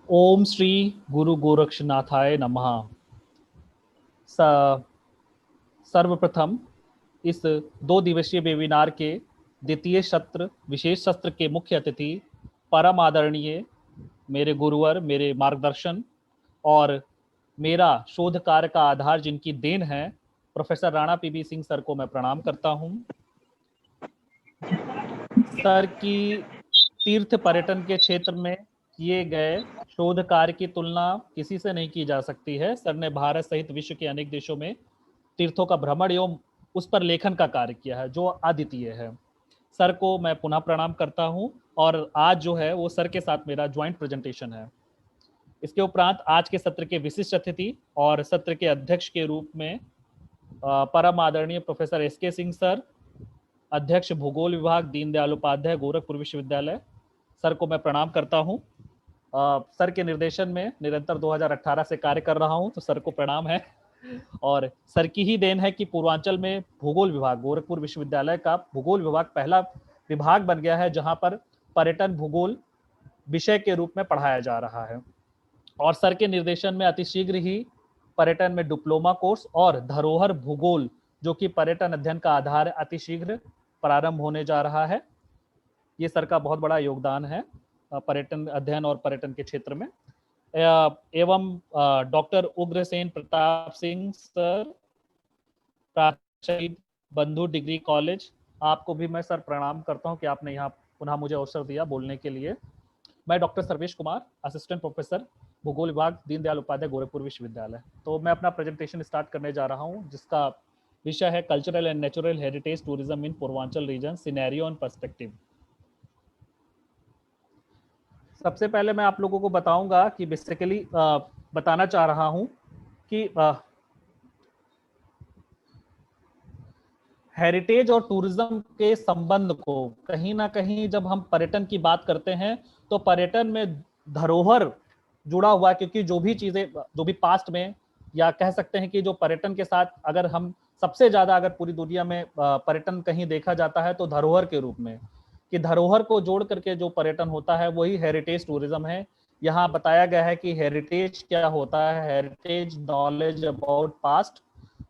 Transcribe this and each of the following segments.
ओम श्री गुरु गोरक्षनाथाय नमः। सर्वप्रथम इस 2 दिवसीय वेबिनार के द्वितीय सत्र विशेष सत्र के मुख्य अतिथि परम आदरणीय मेरे गुरुवर, मेरे मार्गदर्शन और मेरा शोध कार्य का आधार जिनकी देन है, professor Rana PB Singh sir को मैं प्रणाम करता हूं। सर की तीर्थ पर्यटन के क्षेत्र में किए गए शोध कार्य की तुलना किसी से नहीं की जा सकती है। सर ने भारत सहित विश्व के अनेक देशों में तीर्थों का भ्रमण एवं उस पर लेखन का कार्य किया है जो अद्वितीय है। सर को मैं पुनः प्रणाम करता हूं और आज जो है वो सर के साथ मेरा ज्वाइंट प्रेजेंटेशन है। इसके उपरांत आज के सत्र के विशिष्ट अतिथि और सत्र के अध्यक्ष के रूप में परम आदरणीय प्रोफेसर एस के सिंह सर, अध्यक्ष भूगोल विभाग, दीनदयाल उपाध्याय गोरखपुर विश्वविद्यालय। सर को मैं प्रणाम करता हूं। सर के निर्देशन में निरंतर 2018 से कार्य कर रहा हूं, तो सर को प्रणाम है। और सर की ही देन है कि पूर्वांचल में भूगोल विभाग, गोरखपुर विश्वविद्यालय का भूगोल विभाग पहला विभाग बन गया है जहां पर पर्यटन भूगोल विषय के रूप में पढ़ाया जा रहा है। और सर के निर्देशन में अतिशीघ्र ही पर्यटन में डिप्लोमा कोर्स और धरोहर भूगोल, जो कि पर्यटन अध्ययन का आधार है, अतिशीघ्र प्रारंभ होने जा रहा है। ये सर का बहुत बड़ा योगदान है पर्यटन अध्ययन और पर्यटन के क्षेत्र में। एवं डॉक्टर उग्रसेन प्रताप सिंह सर, प्राचार्य बंधु डिग्री कॉलेज, आपको भी मैं सर प्रणाम करता हूं कि आपने यहाँ पुनः मुझे अवसर दिया बोलने के लिए। मैं doctor Sarvesh Kumar, assistant professor भूगोल विभाग, दीनदयाल उपाध्याय गोरखपुर विश्वविद्यालय। तो मैं अपना प्रेजेंटेशन स्टार्ट करने जा रहा हूँ जिसका विषय है cultural and natural heritage tourism in Purvanchal region, scenario and perspective. सबसे पहले मैं आप लोगों को बताऊंगा कि बेसिकली बताना चाह रहा हूं कि हेरिटेज और टूरिज्म के संबंध को कहीं ना कहीं जब हम पर्यटन की बात करते हैं तो पर्यटन में धरोहर जुड़ा हुआ है, क्योंकि जो भी चीजें जो भी पास्ट में, या कह सकते हैं कि जो पर्यटन के साथ अगर हम सबसे ज्यादा अगर पूरी दुनिया में पर्यटन कहीं देखा जाता है तो धरोहर के रूप में, कि धरोहर को जोड़ करके जो पर्यटन होता है वही हेरिटेज टूरिज्म है। यहाँ बताया गया है कि हेरिटेज क्या होता है। हेरिटेज नॉलेज अबाउट पास्ट,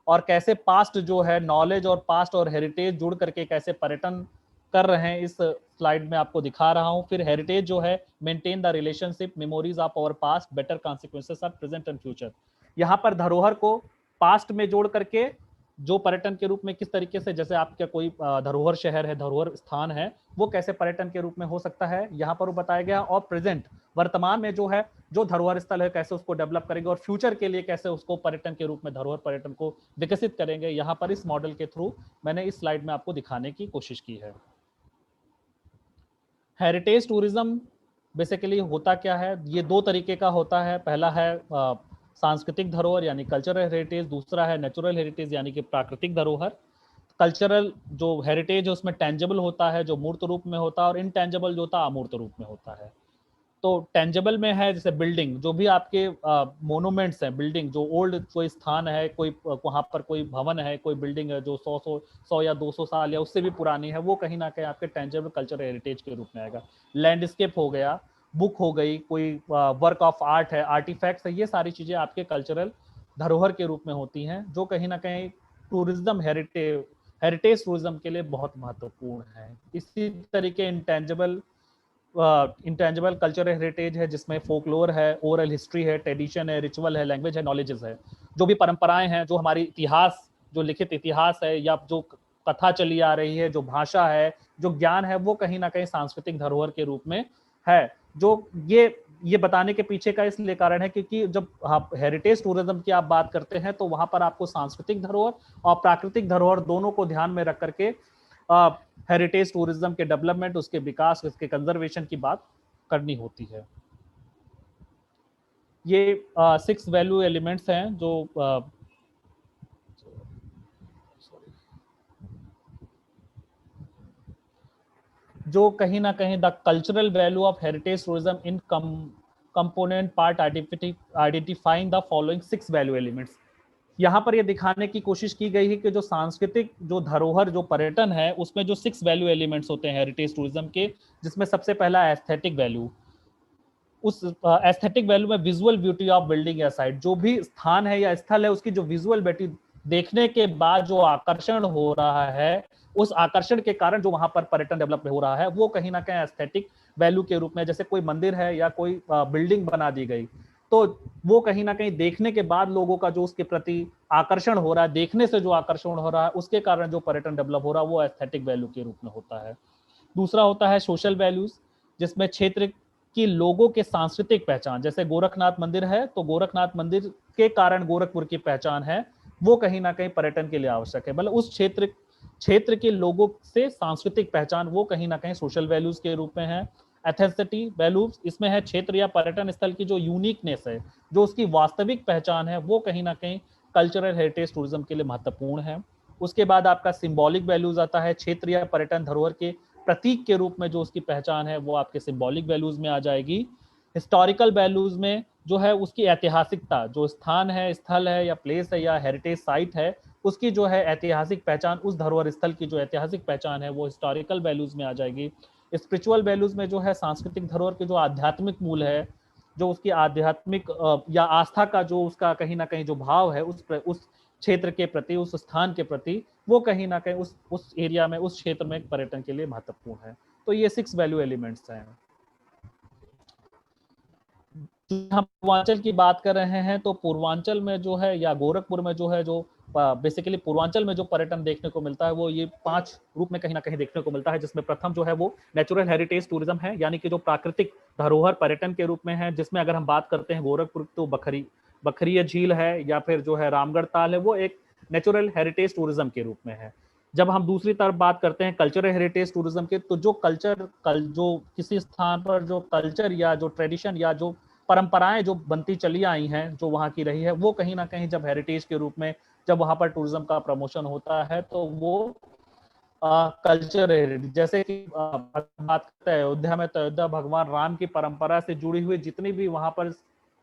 और कैसे पास्ट जो है नॉलेज और पास्ट और हेरिटेज जुड़ करके कैसे पर्यटन कर रहे हैं, इस स्लाइड में आपको दिखा रहा हूं। फिर हेरिटेज जो है maintain the relationship memories of our past, better consequences of present and future. यहाँ पर धरोहर को पास्ट में जोड़ करके जो पर्यटन के रूप में किस तरीके से, जैसे आपका कोई धरोहर शहर है, धरोहर स्थान है, वो कैसे पर्यटन के रूप में हो सकता है, यहाँ पर वो बताया गया। और प्रेजेंट, वर्तमान में जो है जो धरोहर स्थल है कैसे उसको डेवलप करेंगे, और फ्यूचर के लिए कैसे उसको पर्यटन के रूप में धरोहर पर्यटन को विकसित करेंगे, यहाँ पर इस मॉडल के थ्रू मैंने इस स्लाइड में आपको दिखाने की कोशिश की है। हेरिटेज टूरिज्म बेसिकली होता क्या है, ये 2 तरीके का होता है। पहला है सांस्कृतिक धरोहर यानी कल्चरल हेरिटेज, दूसरा है नेचुरल हेरिटेज यानी कि प्राकृतिक धरोहर। कल्चरल जो हेरिटेज है उसमें टेंजेबल होता है, जो मूर्त रूप में होता है, और इनटेंजेबल जो होता है अमूर्त रूप में होता है। तो टेंजेबल में है जैसे बिल्डिंग, जो भी आपके मोनूमेंट्स हैं, बिल्डिंग जो ओल्ड कोई स्थान है, कोई वहाँ पर कोई भवन है, कोई बिल्डिंग है जो 100 या 200 साल या उससे भी पुरानी है, वो कहीं ना कहीं आपके टेंजेबल कल्चरल हेरिटेज के रूप में आएगा। लैंडस्केप हो गया, बुक हो गई, कोई वर्क ऑफ आर्ट है, आर्टिफैक्ट्स है, ये सारी चीज़ें आपके कल्चरल धरोहर के रूप में होती हैं, जो कहीं ना कहीं टूरिज्म हेरिटेज टूरिज्म के लिए बहुत महत्वपूर्ण है। इसी तरीके इंटेंजिबल कल्चरल हेरिटेज है जिसमें फोकलोर है, ओरल हिस्ट्री है, ट्रेडिशन है, रिचुअल है, लैंग्वेज है, नॉलेजेस है, जो भी परंपराएं हैं, जो हमारी इतिहास, जो लिखित इतिहास है या जो कथा चली आ रही है, जो भाषा है, जो ज्ञान है, वो कहीं ना कहीं सांस्कृतिक धरोहर के रूप में है। जो ये बताने के पीछे का इसलिए कारण है क्योंकि जब आप हेरिटेज टूरिज्म की आप बात करते हैं तो वहां पर आपको सांस्कृतिक धरोहर और प्राकृतिक धरोहर दोनों को ध्यान में रख करके हेरिटेज टूरिज्म के डेवलपमेंट, उसके विकास, उसके कंजर्वेशन की बात करनी होती है। ये 6 वैल्यू एलिमेंट्स हैं जो कहीं ना कहीं the cultural value of heritage tourism in component part identifying the following 6 value elements. यहाँ पर ये दिखाने की कोशिश की गई है कि जो सांस्कृतिक जो धरोहर जो पर्यटन है उसमें जो 6 वैल्यू एलिमेंट्स होते हैं हेरिटेज टूरिज्म के, जिसमें सबसे पहला एस्थेटिक वैल्यू। उस एस्थेटिक वैल्यू में विजुअल ब्यूटी ऑफ बिल्डिंग या साइट, जो भी स्थान है या स्थल है उसकी जो विजुअल ब्यूटी देखने के बाद जो आकर्षण हो रहा है, उस आकर्षण के कारण जो वहां पर पर्यटन डेवलप हो रहा है, वो कहीं ना कहीं एस्थेटिक वैल्यू के रूप में, जैसे कोई मंदिर है या कोई बिल्डिंग बना दी गई, तो वो कहीं ना कहीं देखने के बाद लोगों का जो उसके प्रति आकर्षण हो रहा है, देखने से जो आकर्षण हो रहा है, उसके कारण जो पर्यटन डेवलप हो रहा है, वो एस्थेटिक वैल्यू के रूप में होता है। दूसरा होता है सोशल वैल्यूज, जिसमें क्षेत्र की लोगों के सांस्कृतिक पहचान, जैसे गोरखनाथ मंदिर है तो गोरखनाथ मंदिर के कारण गोरखपुर की पहचान है, वो कहीं ना कहीं पर्यटन के लिए आवश्यक है। मतलब उस क्षेत्र क्षेत्र के लोगों से सांस्कृतिक पहचान, वो कहीं ना कहीं सोशल वैल्यूज के रूप में है। एथेसिटी वैल्यूज, इसमें है क्षेत्र या पर्यटन स्थल की जो यूनिकनेस है, जो उसकी वास्तविक पहचान है, वो कहीं ना कहीं कल्चरल हेरिटेज टूरिज्म के लिए महत्वपूर्ण है। उसके बाद आपका सिंबॉलिक वैल्यूज आता है, क्षेत्र या पर्यटन धरोहर के प्रतीक के रूप में जो उसकी पहचान है, वो आपके सिंबॉलिक वैल्यूज में आ जाएगी। हिस्टोरिकल वैल्यूज में जो है उसकी ऐतिहासिकता, जो स्थान है, स्थल है या प्लेस है या हेरिटेज साइट है, उसकी जो है ऐतिहासिक पहचान, उस धरोहर स्थल की जो ऐतिहासिक पहचान है, वो हिस्टोरिकल वैल्यूज में आ जाएगी। स्पिरिचुअल वैल्यूज में जो है सांस्कृतिक धरोहर के जो आध्यात्मिक मूल है, जो उसकी आध्यात्मिक या आस्था का जो उसका कहीं ना कहीं जो भाव है उस क्षेत्र के प्रति, उस स्थान के प्रति, वो कहीं ना कहीं उस एरिया में, उस क्षेत्र में पर्यटन के लिए महत्वपूर्ण है। तो ये 6 वैल्यू एलिमेंट्स हैं। हम पूर्वांचल की बात कर रहे हैं, तो पूर्वांचल में जो है या गोरखपुर में जो है, जो बेसिकली पूर्वांचल में जो पर्यटन देखने को मिलता है, वो ये 5 रूप में कहीं ना कहीं देखने को मिलता है, जिसमें प्रथम जो है वो नेचुरल हेरिटेज टूरिज्म है, यानी कि जो प्राकृतिक धरोहर पर्यटन के रूप में है, जिसमें अगर हम बात करते हैं गोरखपुर, तो बखरी झील है या फिर जो है रामगढ़ ताल है, वो एक नेचुरल हेरिटेज टूरिज्म के रूप में है। जब हम दूसरी तरफ बात करते हैं कल्चरल हेरिटेज टूरिज्म के, तो जो किसी स्थान पर जो कल्चर या जो ट्रेडिशन या जो परंपराएं जो बनती चली आई हैं, जो वहाँ की रही है, वो कहीं ना कहीं जब हेरिटेज के रूप में, जब वहाँ पर टूरिज्म का प्रमोशन होता है, तो वो कल्चर हेरिटेज, जैसे कि बात करते हैं अयोध्या में, तो अयोध्या भगवान राम की परंपरा से जुड़ी हुई जितनी भी वहाँ पर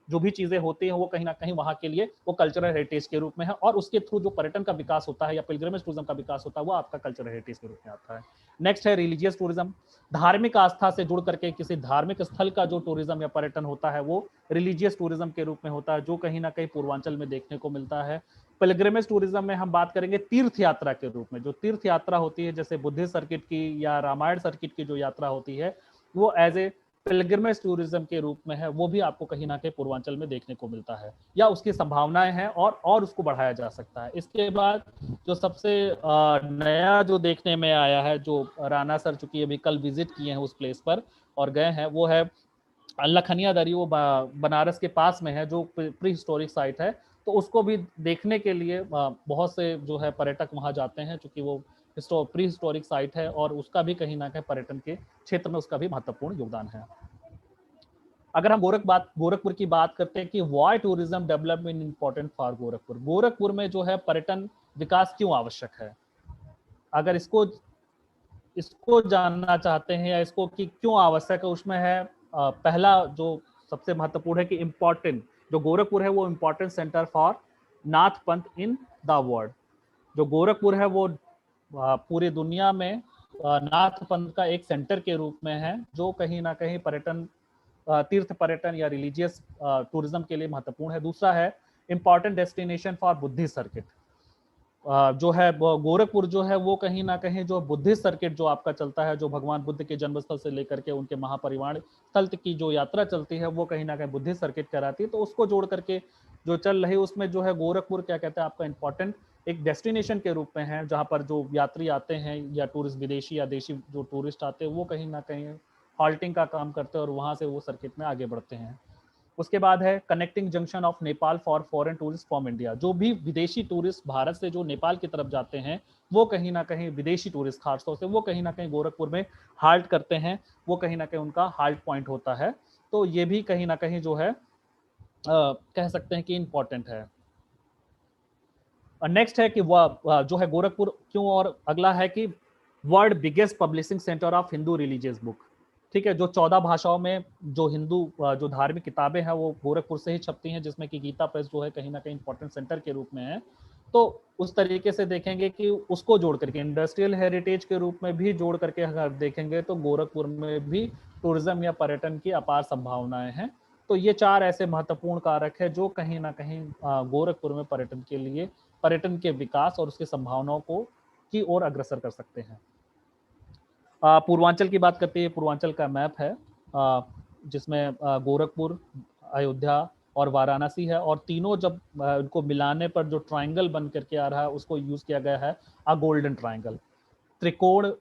जो भी चीजें होती हैं, वो कहीं ना कहीं वहाँ के लिए वो कल्चरल हेरिटेज के रूप में है, और उसके थ्रू जो पर्यटन का विकास होता है या पिलग्रिमेज टूरिज्म का विकास होता है, वो आपका कल्चरल हेरिटेज के रूप में आता है। नेक्स्ट है रिलीजियस टूरिज्म, धार्मिक आस्था से जुड़ करके किसी धार्मिक स्थल का जो टूरिज्म या पर्यटन होता है, वो रिलीजियस टूरिज्म के रूप में होता है, जो कहीं ना कहीं पूर्वांचल में देखने को मिलता है। पिलग्रिमेज टूरिज्म में हम बात करेंगे तीर्थ यात्रा के रूप में, जो तीर्थ यात्रा होती है, जैसे बुद्धिस्ट सर्किट की या रामायण सर्किट की जो यात्रा होती है, वो एज ए पिलग्रिमेज टूरिज्म के रूप में है, वो भी आपको कहीं ना कहीं पूर्वांचल में देखने को मिलता है, या उसकी संभावनाएं हैं और उसको बढ़ाया जा सकता है। इसके बाद जो सबसे नया जो देखने में आया है, जो राणा सर चूंकि अभी कल विजिट किए हैं उस प्लेस पर और गए हैं, वो है लखनिया दरी, वो बनारस के पास में है, जो प्री हिस्टोरिक साइट है। तो उसको भी देखने के लिए बहुत से जो है पर्यटक वहां जाते हैं, क्योंकि वो प्री हिस्टोरिक साइट है, और उसका भी कहीं ना कहीं पर्यटन के क्षेत्र में उसका भी महत्वपूर्ण योगदान है। अगर हम गोरखपुर की बात करते हैं कि why tourism development important for Gorakhpur, Gorakhpur में जो है पर्यटन विकास क्यों आवश्यक है, अगर इसको इसको जानना चाहते हैं, या इसको कि क्यों आवश्यक है, उसमें है पहला जो सबसे महत्वपूर्ण है कि इम्पोर्टेंट, जो गोरखपुर है वो इम्पोर्टेंट सेंटर फॉर नाथ पंथ इन द वर्ल्ड। जो गोरखपुर है वो पूरी दुनिया में नाथ पंथ का एक सेंटर के रूप में है, जो कहीं ना कहीं पर्यटन, तीर्थ पर्यटन या रिलीजियस टूरिज्म के लिए महत्वपूर्ण है। दूसरा है important destination for Buddhist circuit, जो है गोरखपुर जो है वो कहीं ना कहीं जो बुद्धिस्ट सर्किट जो आपका चलता है, जो भगवान बुद्ध के जन्म स्थल से लेकर के उनके महापरिवार स्थल की जो यात्रा चलती है, वो कहीं ना कहीं बुद्धिस्ट सर्किट कहलाती है। तो उसको जोड़ करके जो चल रही, उसमें जो है गोरखपुर क्या कहते हैं आपका इंपॉर्टेंट एक डेस्टिनेशन के रूप में है, जहाँ पर जो यात्री आते हैं या टूरिस्ट, विदेशी या देशी जो टूरिस्ट आते हैं, वो कहीं ना कहीं हॉल्टिंग का काम करते हैं और वहाँ से वो सर्किट में आगे बढ़ते हैं। उसके बाद है connecting junction of Nepal for foreign tourist from India, जो भी विदेशी टूरिस्ट भारत से जो नेपाल की तरफ जाते हैं, वो कहीं ना कहीं विदेशी टूरिस्ट खासतौर से वो कहीं ना कहीं गोरखपुर में हाल्ट करते हैं, वो कहीं ना कहीं उनका हाल्ट पॉइंट होता है। तो ये भी कहीं ना कहीं जो है कह सकते हैं कि इम्पोर्टेंट है। नेक्स्ट है कि वह जो है गोरखपुर क्यों, और अगला है कि world biggest publishing centre of Hindu religious book. ठीक है, जो 14 भाषाओं में जो हिंदू जो धार्मिक किताबें हैं, वो गोरखपुर से ही छपती हैं, जिसमें कि गीता प्रेस जो है कहीं ना कहीं इंपॉर्टेंट सेंटर के रूप में है। तो उस तरीके से देखेंगे कि उसको जोड़ करके इंडस्ट्रियल हेरिटेज के रूप में भी जोड़ करके अगर देखेंगे, तो गोरखपुर में भी टूरिज्म या पर्यटन की अपार संभावनाएं हैं। तो ये 4 ऐसे महत्वपूर्ण कारक है जो कहीं ना कहीं गोरखपुर में पर्यटन के लिए, पर्यटन के विकास और उसकी संभावनाओं को की ओर अग्रसर कर सकते हैं। पूर्वांचल की बात करते हैं, पूर्वांचल का मैप है जिसमें गोरखपुर, अयोध्या और वाराणसी है, और तीनों जब इनको मिलाने पर जो ट्रायंगल बन करके आ रहा है उसको यूज किया गया है गोल्डन ट्रायंगल। त्रिकोण,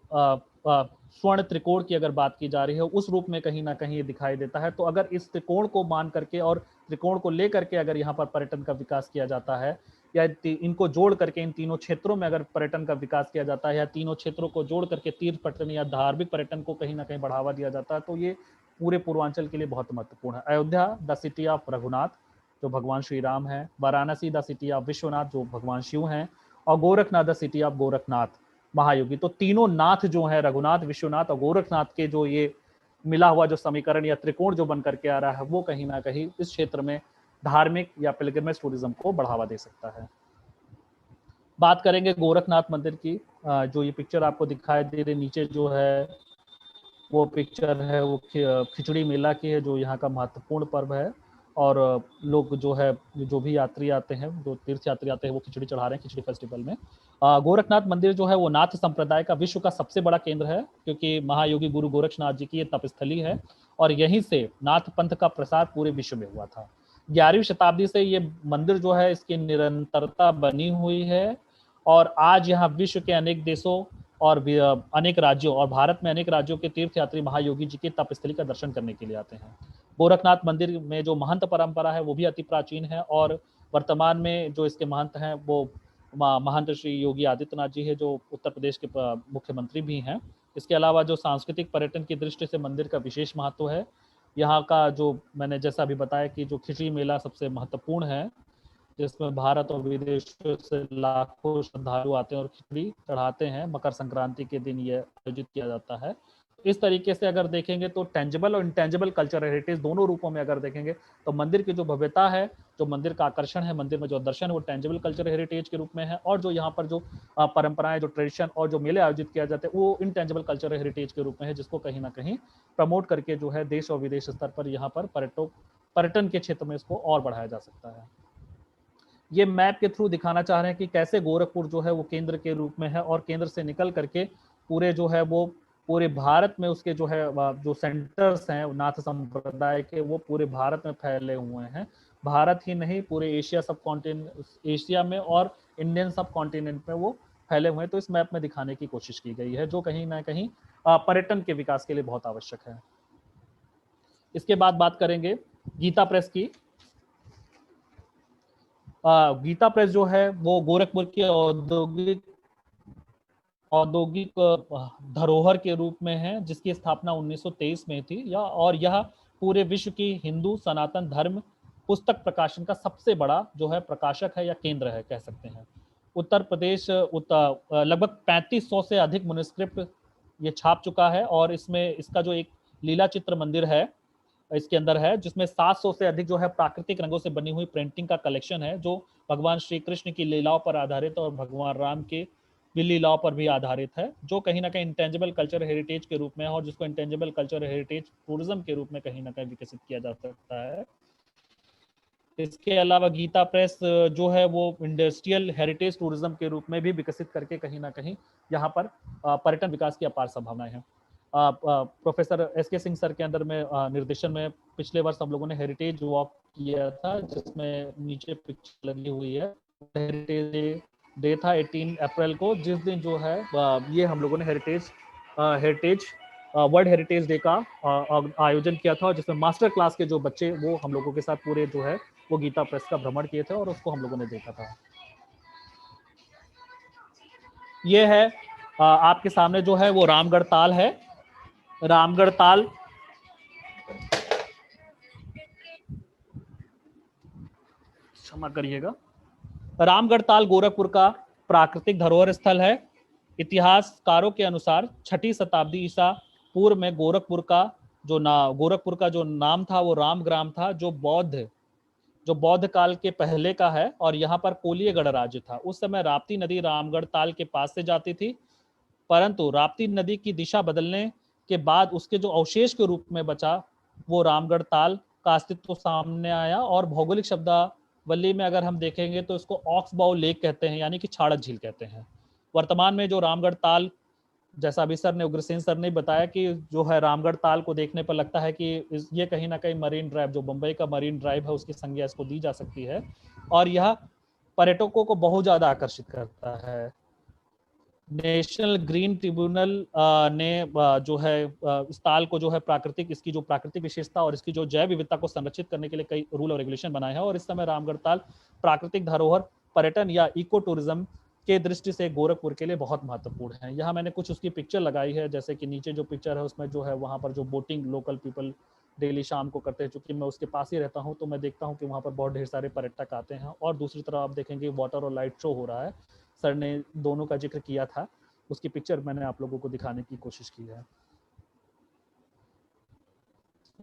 स्वर्ण त्रिकोण की अगर बात की जा रही है उस रूप में कहीं ना कहीं ये दिखाई देता है। तो अगर इस त्रिकोण को मान करके और त्रिकोण को लेकर के अगर यहाँ पर पर्यटन का विकास किया जाता है, या इनको जोड़ करके इन तीनों क्षेत्रों में अगर पर्यटन का विकास किया जाता है, या तीनों क्षेत्रों को जोड़ करके तीर्थ पर्यटन या धार्मिक पर्यटन को कहीं ना कहीं बढ़ावा दिया जाता है, तो ये पूरे पूर्वांचल के लिए बहुत महत्वपूर्ण है। Ayodhya the city of Raghunath जो भगवान श्री राम है, Varanasi the city of Vishwanath जो भगवान शिव हैं, और Gorakhnath the city of Gorakhnath महायोगी। तो तीनों नाथ जो है, रघुनाथ, विश्वनाथ और गोरखनाथ के जो ये मिला हुआ जो समीकरण या त्रिकोण जो बन करके आ रहा है, वो कहीं ना कहीं इस क्षेत्र में धार्मिक या पिलग्रिमेज टूरिज्म को बढ़ावा दे सकता है। बात करेंगे गोरखनाथ मंदिर की। जो ये पिक्चर आपको दिखाई दे रही नीचे जो है वो पिक्चर है वो खिचड़ी मेला की है, जो यहाँ का महत्वपूर्ण पर्व है। और लोग जो है, जो भी यात्री आते हैं, जो तीर्थ यात्री आते हैं, वो खिचड़ी चढ़ा रहे हैं खिचड़ी फेस्टिवल में। गोरखनाथ मंदिर जो है वो नाथ संप्रदाय का विश्व का सबसे बड़ा केंद्र है, क्योंकि महायोगी गुरु गोरक्षनाथ जी की ये तपस्थली है, और यहीं से नाथ पंथ का प्रसार पूरे विश्व में हुआ था। 11वीं शताब्दी से ये मंदिर जो है इसकी निरंतरता बनी हुई है, और आज यहाँ विश्व के अनेक देशों और अनेक राज्यों और भारत में अनेक राज्यों के तीर्थयात्री महायोगी जी की तपस्थली का दर्शन करने के लिए आते हैं। गोरखनाथ मंदिर में जो महंत परंपरा है वो भी अति प्राचीन है, और वर्तमान में जो इसके महंत हैं वो महंत श्री योगी आदित्यनाथ जी है, जो उत्तर प्रदेश के मुख्यमंत्री भी हैं। इसके अलावा जो सांस्कृतिक पर्यटन की दृष्टि से मंदिर का विशेष महत्व है। यहाँ का जो मैंने जैसा अभी बताया कि जो खिचड़ी मेला सबसे महत्वपूर्ण है, जिसमें भारत और विदेशों से लाखों श्रद्धालु आते हैं और खिचड़ी चढ़ाते हैं। मकर संक्रांति के दिन ये आयोजित किया जाता है। इस तरीके से अगर देखेंगे तो टेंजिबल और इंटेंजिबल कल्चरल हेरिटेज दोनों रूपों में अगर देखेंगे तो मंदिर की जो भव्यता है, जो मंदिर का आकर्षण है, मंदिर में जो दर्शन है, वो टेंजिबल कल्चरल हेरिटेज के रूप में है, और जो यहाँ पर जो परंपराएं, जो ट्रेडिशन और जो मेले आयोजित किया जाते हैं वो इंटेंजिबल कल्चरल हेरिटेज के रूप में है, जिसको कहीं ना कहीं प्रमोट करके जो है देश और विदेश स्तर पर यहाँ पर पर्यटन के क्षेत्र में इसको और बढ़ाया जा सकता है। ये मैप के थ्रू दिखाना चाह रहे हैं कि कैसे गोरखपुर जो है वो केंद्र के रूप में है, और केंद्र से निकल करके पूरे जो है वो पूरे भारत में उसके जो है जो सेंटर्स हैं नाथ संप्रदाय के, वो पूरे भारत में फैले हुए हैं। भारत ही नहीं, पूरे एशिया सब कॉन्टिनेंट, एशिया में और इंडियन सब कॉन्टिनेंट में वो फैले हुए हैं। तो इस मैप में दिखाने की कोशिश की गई है, जो कहीं ना कहीं पर्यटन के विकास के लिए बहुत आवश्यक है। इसके बाद बात करेंगे गीता प्रेस की। गीता प्रेस जो है वो गोरखपुर की औद्योगिक धरोहर के रूप में है, जिसकी स्थापना 1923 में थी, और यह पूरे विश्व की हिंदू सनातन धर्म पुस्तक प्रकाशन का सबसे बड़ा जो है प्रकाशक है या केंद्र है, कह सकते हैं। उत्तर प्रदेश लगभग 3500 से अधिक मनुस्क्रिप्ट ये छाप चुका है, और इसमें इसका जो एक लीला चित्र मंदिर है इसके अंदर है, जिसमें 700 से अधिक जो है प्राकृतिक रंगों से बनी हुई पेंटिंग का कलेक्शन है, जो भगवान श्री कृष्ण की लीलाओं पर आधारित और भगवान राम के लीलाओं पर भी आधारित है, जो कहीं ना कहीं इंटेंजिबल कल्चर हेरिटेज के रूप में है, और जिसको इंटेंजिबल कल्चर हेरिटेज टूरिज्म के रूप में कहीं ना कहीं विकसित किया जा सकता है। इसके अलावा गीता प्रेस जो है वो इंडस्ट्रियल हेरिटेज टूरिज्म के रूप में भी विकसित करके कहीं ना कहीं यहाँ पर पर्यटन विकास की अपार संभावनाएं हैं। Professor SK. सिंह सर के अंदर में निर्देशन में पिछले वर्ष हम लोगों ने हेरिटेज वॉक किया था, जिसमें नीचे पिक्चर लगी हुई है। हेरिटेज डे था 18 अप्रैल को, जिस दिन जो है ये हम लोगों ने हेरिटेज वर्ल्ड हेरिटेज डे का आयोजन किया था, जिसमें मास्टर क्लास के जो बच्चे वो हम लोगों के साथ पूरे जो है वो गीता प्रेस का भ्रमण किए थे, और उसको हम लोगों ने देखा था। ये है आपके सामने जो है वो रामगढ़ ताल है। रामगढ़ ताल क्षमा करिएगा, रामगढ़ ताल गोरखपुर का प्राकृतिक धरोहर स्थल है। इतिहासकारों के अनुसार 6ठी शताब्दी ईसा पूर्व में गोरखपुर का जो नाम था वो रामग्राम था, जो बौद्ध काल के पहले का है, और यहाँ पर कोलिय गणराज्य था। उस समय राप्ती नदी रामगढ़ ताल के पास से जाती थी, परंतु राप्ती नदी की दिशा बदलने के बाद उसके जो अवशेष के रूप में बचा वो रामगढ़ ताल का अस्तित्व सामने आया। और भौगोलिक शब्दावली में अगर हम देखेंगे तो इसको ऑक्सबाउ लेक कहते हैं, यानी कि छाड़क झील कहते हैं। वर्तमान में जो रामगढ़ ताल, जैसा अभी सर ने, उग्रसेन सर ने बताया कि जो है रामगढ़ ताल को देखने पर लगता है कि ये कहीं ना कहीं मरीन ड्राइव, जो मुंबई का मरीन ड्राइव है, उसकी संज्ञा इसको दी जा सकती है। और यह पर्यटकों को बहुत ज्यादा आकर्षित करता है। नेशनल ग्रीन ट्रिब्यूनल ने जो है इस ताल को जो है प्राकृतिक, इसकी जो प्राकृतिक विशेषता और इसकी जो जैव विविधता को संरक्षित करने के लिए कई रूल और रेगुलेशन बनाए हैं। और इस समय रामगढ़ ताल प्राकृतिक धरोहर पर्यटन या इको टूरिज्म के दृष्टि से गोरखपुर के लिए बहुत महत्वपूर्ण है। यहाँ मैंने कुछ उसकी पिक्चर लगाई है, जैसे कि नीचे जो पिक्चर है उसमें जो है वहाँ पर जो बोटिंग लोकल पीपल डेली शाम को करते हैं। चूंकि मैं उसके पास ही रहता हूँ तो मैं देखता हूँ कि वहाँ पर बहुत ढेर सारे पर्यटक आते हैं। और दूसरी तरफ आप देखेंगे वाटर और लाइट शो हो रहा है। सर ने दोनों का जिक्र किया था, उसकी पिक्चर मैंने आप लोगों को दिखाने की कोशिश की है।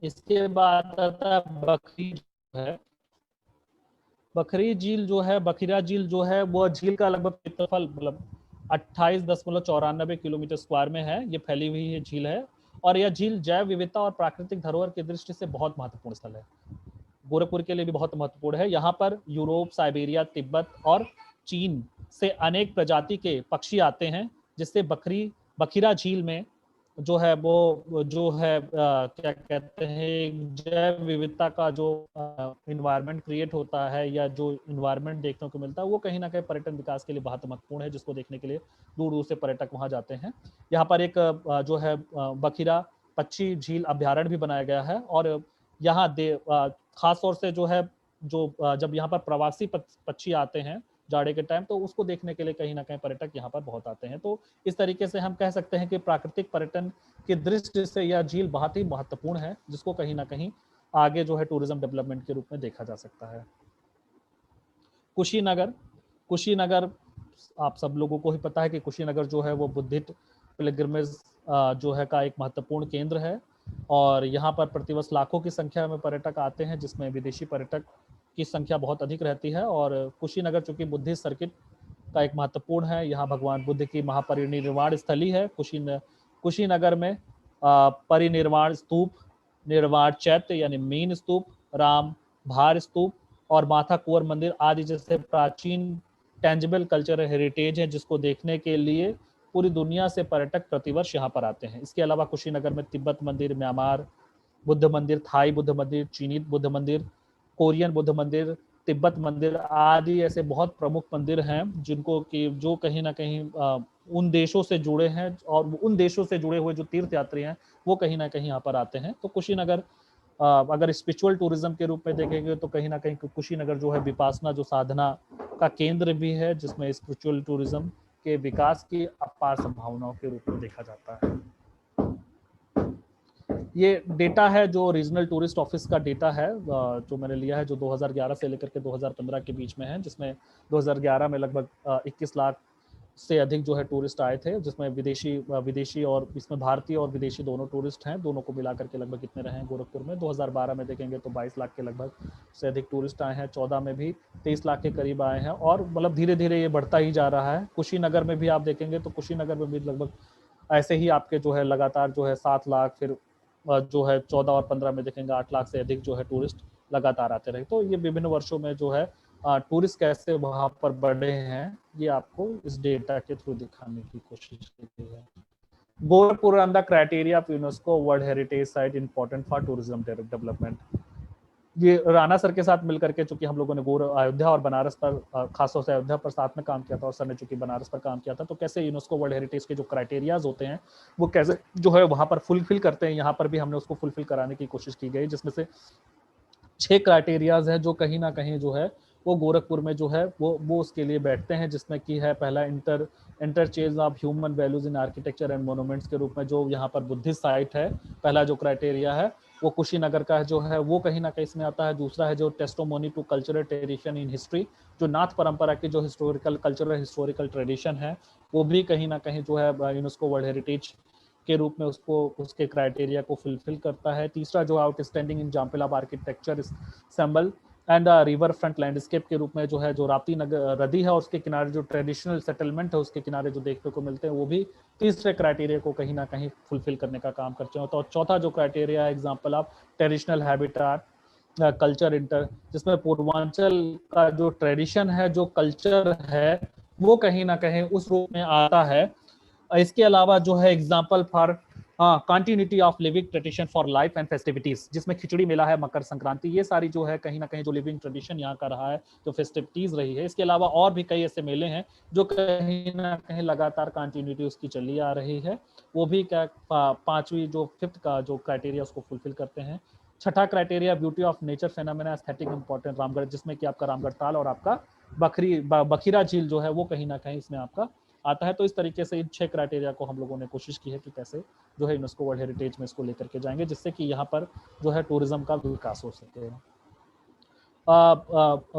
इसके बाद आता है बखरी है। बखरी झील जो है, बखिरा झील जो है, वो झील का लगभग क्षेत्रफल मतलब 28.94 किलोमीटर स्क्वायर में है। ये फैली हुई है झील है। और यह झील जैव विविधता और प्राकृतिक धरोहर की दृष्टि से बहुत महत्वपूर्ण स्थल है। गोरखपुर के लिए भी बहुत महत्वपूर्ण है। यहाँ पर यूरोप, साइबेरिया, तिब्बत और चीन से अनेक प्रजाति के पक्षी आते हैं, जिससे बखिरा झील में जो है वो जो है क्या कहते हैं, जैव विविधता का जो इन्वायरमेंट क्रिएट होता है या जो इन्वायरमेंट देखने को मिलता है वो कहीं ना कहीं पर्यटन विकास के लिए बहुत महत्वपूर्ण है, जिसको देखने के लिए दूर दूर से पर्यटक वहाँ जाते हैं। यहाँ पर एक जो है बखिरा पक्षी झील अभ्यारण्य भी बनाया गया है। और यहाँ खास तौर से जो है जब यहाँ पर प्रवासी पक्षी आते हैं जाड़े के टाइम, तो उसको देखने के लिए कहीं ना कहीं पर्यटक यहाँ पर बहुत आते हैं। तो इस तरीके से हम कह सकते हैं कि प्राकृतिक पर्यटन की दृष्टि से यह झील बहुत ही महत्वपूर्ण है, जिसको कहीं ना कहीं आगे जो है टूरिज्म डेवलपमेंट के रूप में देखा जा सकता है। कुशीनगर, कुशीनगर आप सब लोगों को ही पता है कि कुशीनगर जो है वो बुद्धिस्ट पिलग्रिमेज जो है का एक महत्वपूर्ण केंद्र है। और यहाँ पर प्रतिवर्ष लाखों की संख्या में पर्यटक आते हैं, जिसमें विदेशी पर्यटक की संख्या बहुत अधिक रहती है। और कुशीनगर चूंकि बुद्धिस्ट सर्किट का एक महत्वपूर्ण है, यहाँ भगवान बुद्ध की महापरिनिर्वाण स्थली है। कुशीनगर में परिनिर्वाण स्तूप, निर्वाण चैत्य यानी मेन स्तूप, राम भार स्तूप और माथा कुंवर मंदिर आदि जैसे प्राचीन टेंजिबल कल्चरल हेरिटेज है, जिसको देखने के लिए पूरी दुनिया से पर्यटक प्रतिवर्ष यहाँ पर आते हैं। इसके अलावा कुशीनगर में तिब्बत मंदिर, म्यांमार बुद्ध मंदिर, थाई बुद्ध मंदिर, चीनी बुद्ध मंदिर, कोरियन बुद्ध मंदिर, तिब्बत मंदिर आदि ऐसे बहुत प्रमुख मंदिर हैं, जिनको कि जो कहीं ना कहीं उन देशों से जुड़े हैं। और उन देशों से जुड़े हुए जो तीर्थ यात्री हैं वो कहीं ना कहीं यहाँ पर आते हैं। तो कुशीनगर अगर स्पिरिचुअल टूरिज्म के रूप में देखेंगे तो कहीं ना कहीं कुशीनगर जो है विपासना जो साधना का केंद्र भी है, जिसमें स्पिरिचुअल टूरिज्म के विकास की अपार संभावनाओं के रूप में देखा जाता है। ये डेटा है जो रीजनल टूरिस्ट ऑफिस का डेटा है, जो मैंने लिया है, जो 2011 से लेकर के 2015 के बीच में है, जिसमें 2011 में लगभग 21 लाख से अधिक जो है टूरिस्ट आए थे, जिसमें विदेशी और इसमें भारतीय और विदेशी दोनों टूरिस्ट हैं। दोनों को मिलाकर के लगभग कितने रहे हैं गोरखपुर में। 2012 में देखेंगे तो 22 लाख के लगभग से अधिक टूरिस्ट आए हैं। 14 में भी 23 लाख के करीब आए हैं। और मतलब धीरे धीरे ये बढ़ता ही जा रहा है। कुशीनगर में भी आप देखेंगे तो कुशीनगर में भी लगभग ऐसे ही आपके जो है लगातार जो है 7 लाख, फिर जो है 14 और 15 में देखेंगे 8 लाख से अधिक जो है टूरिस्ट लगातार आते रहे। तो ये विभिन्न वर्षों में जो है टूरिस्ट कैसे वहां पर बढ़े हैं, ये आपको इस डेटा के थ्रू दिखाने की कोशिश की गई है। Gorakhpur on the criteria of UNESCO world heritage site important for tourism development. ये राणा सर के साथ मिलकर के, चूंकि हम लोगों ने अयोध्या और बनारस पर, खासतौर से अयोध्या पर साथ में काम किया था और सर ने चूंकि बनारस पर काम किया था, तो कैसे यूनेस्को वर्ल्ड हेरिटेज के जो क्राइटेरियाज होते हैं वो कैसे जो है वहां पर फुलफिल करते हैं, यहाँ पर भी हमने उसको फुलफिल कराने की कोशिश की गई, जिसमें से 6 क्राइटेरियाज है जो कहीं ना कहीं जो है वो गोरखपुर में जो है वो उसके लिए बैठते हैं। जिसमें कि है पहला interchange of human values in architecture and monuments के रूप में जो यहाँ पर बुद्धिस्ट साइट है, पहला जो क्राइटेरिया है वो कुशीनगर का जो है वो कहीं ना कहीं इसमें आता है। दूसरा है जो testimony to cultural tradition in history, जो नाथ परंपरा की जो हिस्टोरिकल ट्रेडिशन है वो भी कहीं ना कहीं जो है यूनेस्को वर्ल्ड हेरिटेज के रूप में उसको उसके क्राइटेरिया को फुलफिल करता है। तीसरा जो outstanding example of architecture symbol and river front landscape के रूप में जो है जो राप्ती नगर नदी है और उसके किनारे जो ट्रेडिशनल सेटलमेंट है उसके किनारे जो देखने को मिलते हैं वो भी तीसरे क्राइटेरिया को कहीं ना कहीं फुलफिल करने का काम करते हैं। तो चौथा जो criteria example of traditional habitat culture inter, जिसमें पूर्वांचल का जो ट्रेडिशन है जो कल्चर है वो कहीं ना कहीं उस रूप में आता है। इसके अलावा जो है example for continuity of living tradition for life and festivities, जिसमें खिचड़ी मेला है, मकर संक्रांति, ये सारी जो है कहीं ना कहीं जो लिविंग ट्रेडिशन यहाँ का रहा है, जो फेस्टिविटीज रही है। इसके अलावा और भी कई ऐसे मेले हैं जो कहीं ना कहीं लगातार कंटिन्यूटी उसकी चली आ रही है, वो भी क्या पांचवी जो फिफ्थ का जो क्राइटेरिया उसको फुलफिल करते हैं। छठा criteria beauty of nature phenomena aesthetic important Ramgarh, जिसमें कि आपका रामगढ़ ताल और आपका बखीरा झील जो है वो कहीं ना कहीं इसमें आपका आता है। तो इस तरीके से इन 6 क्राइटेरिया को हम लोगों ने कोशिश की है कि कैसे जो है यूनेस्को वर्ल्ड हेरिटेज में इसको लेकर के जाएंगे, जिससे कि यहाँ पर जो है टूरिज्म का विकास हो सके।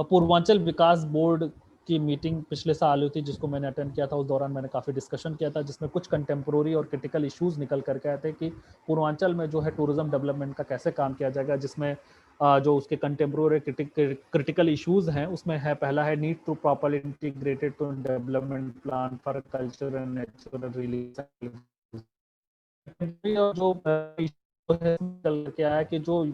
पूर्वांचल विकास बोर्ड की मीटिंग पिछले साल हुई थी जिसको मैंने अटेंड किया था, उस दौरान मैंने काफ़ी डिस्कशन किया था, जिसमें कुछ कंटेम्प्रोरी और क्रिटिकल इश्यूज निकल करके आए थे कि पूर्वांचल में जो है टूरिज्म डेवलपमेंट का कैसे काम किया जाएगा, जिसमें जो उसके कंटेम्प्रोरी क्रिटिकल इश्यूज हैं उसमें है, पहला है need to properly integrated to development plan for culture and natural release. जो निकल के आया कि जो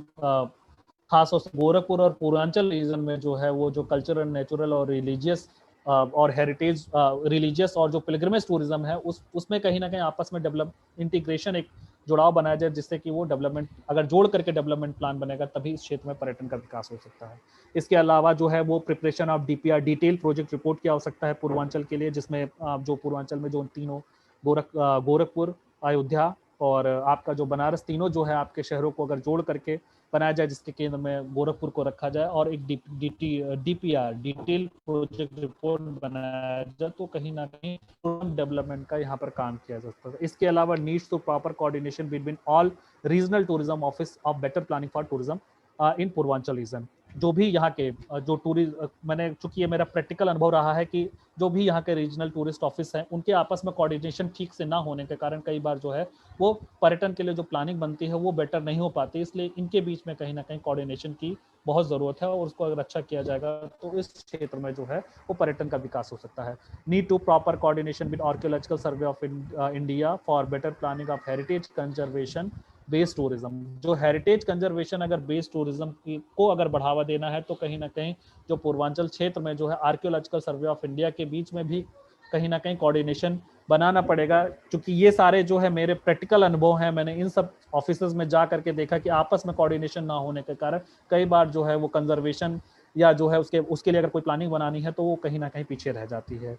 खास तौर से गोरखपुर और पूर्वांचल रीजन में जो है वो जो कल्चरल नेचुरल और रिलीजियस और हेरिटेज रिलीजियस और जो पिलग्रिमेज टूरिज्म है उसमें कहीं ना कहीं आपस में डेवलप इंटीग्रेशन एक जुड़ाव बनाया जाए, जिससे कि वो डेवलपमेंट अगर जोड़ करके डेवलपमेंट प्लान बनेगा तभी इस क्षेत्र में पर्यटन का विकास हो सकता है। इसके अलावा जो है वो preparation of DPR detail project report की आवश्यकता है पूर्वांचल के लिए, जिसमें जो पूर्वांचल में जो तीनों गोरखपुर, अयोध्या और आपका जो बनारस, तीनों जो है आपके शहरों को अगर जोड़ करके बनाया जाए, जिसके केंद्र में गोरखपुर को रखा जाए और एक डीपीआर डिटेल प्रोजेक्ट रिपोर्ट बनाया जाए, तो कहीं ना कहीं डेवलपमेंट का यहाँ पर काम किया जा सकता है। इसके अलावा needs to proper coordination between all regional tourism office of better planning for tourism in Purvanchal region. जो भी यहाँ के जो टूरिस्ट, मैंने चूंकि ये मेरा प्रैक्टिकल अनुभव रहा है कि जो भी यहाँ के रीजनल टूरिस्ट ऑफिस हैं उनके आपस में कोऑर्डिनेशन ठीक से ना होने के कारण कई बार जो है वो पर्यटन के लिए जो प्लानिंग बनती है वो बेटर नहीं हो पाती, इसलिए इनके बीच में कहीं ना कहीं कोऑर्डिनेशन की बहुत ज़रूरत है और उसको अगर अच्छा किया जाएगा तो इस क्षेत्र में जो है वो पर्यटन का विकास हो सकता है। Need to proper coordination with archaeological survey of India for better planning of heritage conservation based tourism. जो हेरिटेज कंजर्वेशन अगर बेस्ड टूरिज्म को अगर बढ़ावा देना है तो कहीं ना कहीं जो पूर्वांचल क्षेत्र में जो है आर्कियोलॉजिकल सर्वे ऑफ इंडिया के बीच में भी कहीं ना कहीं कोऑर्डिनेशन बनाना पड़ेगा, क्योंकि ये सारे जो है मेरे प्रैक्टिकल अनुभव हैं, मैंने इन सब ऑफिसेज में जा करके देखा कि आपस में कोऑर्डिनेशन ना होने के कारण कई बार जो है वो कंजर्वेशन या जो है उसके लिए अगर कोई प्लानिंग बनानी है तो वो कहीं ना कहीं पीछे रह जाती है।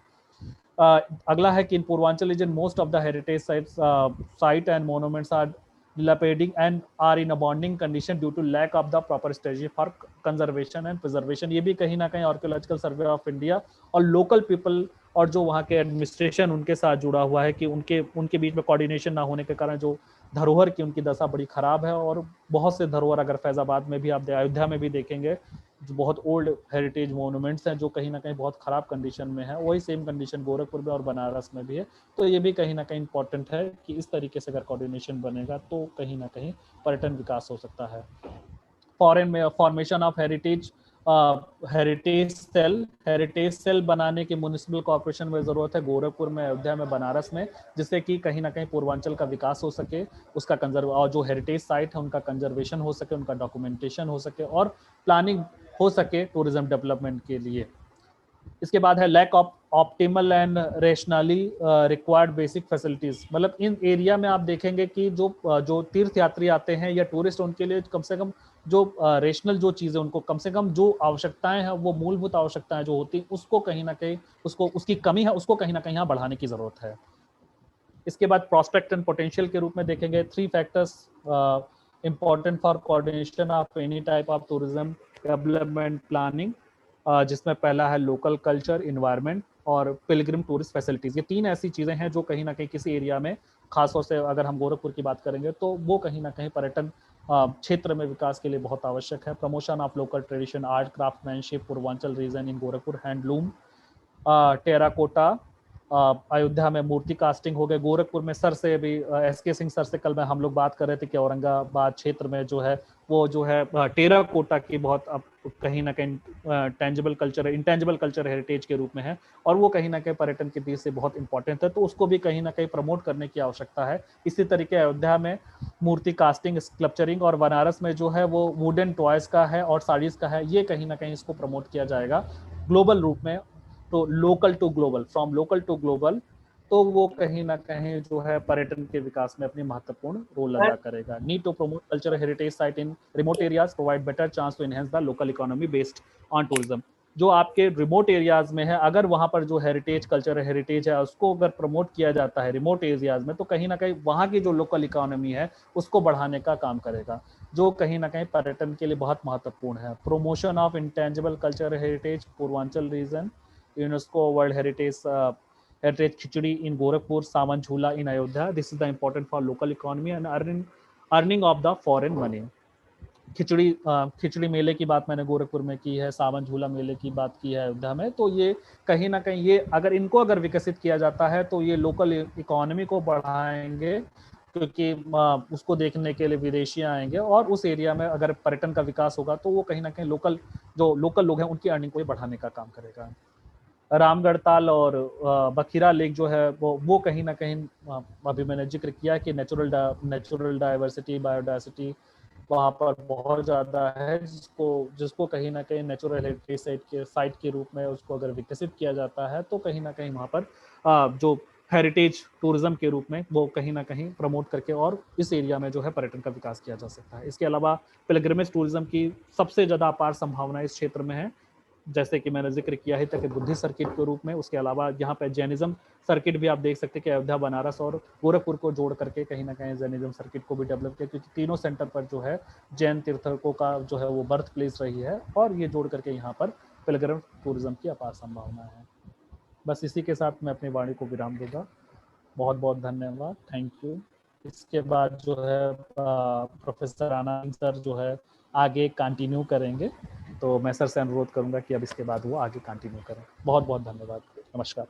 अगला है कि in Purvanchal region most of the heritage site and monuments are dilapidating and are in a bonding condition due to lack of the proper strategy for conservation and preservation। ये भी कहीं ना कहीं आर्कियोलॉजिकल सर्वे ऑफ इंडिया और local people और जो वहाँ के एडमिनिस्ट्रेशन उनके साथ जुड़ा हुआ है कि उनके बीच में कोऑर्डिनेशन ना होने के कारण जो धरोहर की उनकी दशा बड़ी खराब है। और बहुत से धरोहर अगर फैजाबाद में भी आप अयोध्या में भी देखेंगे जो बहुत ओल्ड हेरिटेज मोनूमेंट्स हैं जो कहीं ना कहीं बहुत ख़राब कंडीशन में है, वही सेम कंडीशन गोरखपुर में और बनारस में भी है। तो ये भी कहीं ना कहीं इंपॉर्टेंट है कि इस तरीके से अगर कोऑर्डिनेशन बनेगा तो कहीं ना कहीं पर्यटन विकास हो सकता है। फॉरेन में फॉर्मेशन ऑफ हेरिटेज सेल बनाने की म्युनिसिपल कॉर्पोरेशन में ज़रूरत है गोरखपुर में, अयोध्या में, बनारस में, जिससे कि कहीं ना कहीं पूर्वांचल का विकास हो सके, उसका कंजर्व और जो हेरिटेज साइट है उनका कंजर्वेशन हो सके, उनका डॉक्यूमेंटेशन हो सके और प्लानिंग हो सके टूरिज्म डेवलपमेंट के लिए। इसके बाद है lack of optimal and rationally required basic facilities. मतलब इन एरिया में आप देखेंगे कि जो तीर्थ यात्री आते हैं या टूरिस्ट, उनके लिए कम से कम जो रेशनल जो चीज़ें उनको कम से कम जो आवश्यकताएं हैं वो मूलभूत आवश्यकताएं जो होती हैं उसको कहीं ना कहीं उसकी कमी है, उसको कहीं ना कहीं यहाँ बढ़ाने की ज़रूरत है। इसके बाद प्रोस्पेक्ट एंड पोटेंशियल के रूप में देखेंगे 3 factors important for coordination of any type of tourism development planning, जिसमें पहला है लोकल कल्चर, इन्वायरमेंट और पिलग्रिम टूरिस्ट फैसिलिटीज। ये 3 ऐसी चीज़ें हैं जो कहीं ना कहीं किसी एरिया में, खासतौर से अगर हम गोरखपुर की बात करेंगे तो वो कहीं ना कहीं पर्यटन क्षेत्र में विकास के लिए बहुत आवश्यक है। Promotion of local tradition, art, craftsmanship, Purvanchal region in Gorakhpur, handloom, terracotta Ayodhya में मूर्ति कास्टिंग हो गए, गोरखपुर में सर से भी SK सिंह सर से कल में हम लोग बात कर रहे थे कि औरंगाबाद क्षेत्र में जो है वो जो है टेराकोटा की बहुत अब कहीं ना कहीं tangible culture, intangible culture heritage के रूप में है, और वो कहीं ना कहीं पर्यटन की दृष्टि से बहुत इंपॉर्टेंट है, तो उसको भी कहीं ना कहीं प्रमोट करने की आवश्यकता है। इसी तरीके अयोध्या में मूर्ति कास्टिंग, स्कल्पचरिंग, और बनारस में जो है वो वुडन टॉयज का है और साड़ीज का है, ये कहीं ना कहीं इसको प्रमोट किया जाएगा ग्लोबल रूप में। तो local to global, from local to global, तो वो कहीं ना कहीं जो है पर्यटन के विकास में अपनी महत्वपूर्ण रोल अदा करेगा। Need to promote cultural heritage site in remote areas, provide better chance to enhance the local economy based on tourism. जो आपके रिमोट एरियाज में है, अगर वहां पर जो हेरिटेज, कल्चरल हेरिटेज है, उसको अगर प्रमोट किया जाता है रिमोट एरियाज में, तो कहीं ना कहीं वहां की जो लोकल इकोनॉमी है उसको बढ़ाने का काम करेगा, जो कहीं ना कहीं पर्यटन के लिए बहुत महत्वपूर्ण है। Promotion of intangible cultural heritage Purvanchal region, UNESCO world heritage heritage khichdi in Gorakhpur, Sawan Jhula in Ayodhya, this is the important for local economy and earning of the foreign money. Khichdi मेले की बात मैंने गोरखपुर में की है, सावन झूला मेले की बात की है अयोध्या में, तो ये कहीं ना कहीं ये अगर विकसित किया जाता है तो ये लोकल इकोनॉमी को बढ़ाएंगे, क्योंकि उसको देखने के लिए विदेशी आएंगे, और उस एरिया में अगर पर्यटन का विकास होगा तो वो कहीं ना कहीं लोकल लोग हैं उनकी अर्निंग को बढ़ाने का काम करेगा। रामगढ़ ताल और बखीरा लेक जो है वो कहीं ना कहीं अभी मैंने जिक्र किया कि नेचुरल डाइवर्सिटी, बायोडाइवर्सिटी वहाँ पर बहुत ज़्यादा है, जिसको कहीं ना कहीं नेचुरल हेरिटेज साइट के रूप में उसको अगर विकसित किया जाता है तो कहीं ना कहीं वहाँ पर जो हेरिटेज टूरिज्म के रूप में वो कहीं ना कहीं प्रमोट करके और इस एरिया में जो है पर्यटन का विकास किया जा सकता है। इसके अलावा पिलग्रिमेज टूरिज्म की सबसे ज़्यादा अपार संभावना इस क्षेत्र में है, जैसे कि मैंने जिक्र किया है तक बुद्धिस्ट सर्किट के रूप में। उसके अलावा यहाँ पे जैनिज्म सर्किट भी आप देख सकते हैं कि अयोध्या, बनारस और गोरखपुर को जोड़ करके कहीं ना कहीं जैनिज्म सर्किट को भी डेवलप किया, क्योंकि तीनों सेंटर पर जो है जैन तीर्थकों का जो है वो बर्थ प्लेस रही है, और ये जोड़ करके यहाँ पर पिलग्रिम टूरिज्म की अपार संभावना है। बस इसी के साथ मैं अपनी वाणी को विराम दूंगा। बहुत बहुत धन्यवाद, थैंक यू। इसके बाद जो है प्रोफेसर आनंद सर जो है आगे कंटिन्यू करेंगे, तो मैं सर से अनुरोध करूंगा कि अब इसके बाद वो आगे कंटिन्यू करें। बहुत बहुत धन्यवाद, नमस्कार।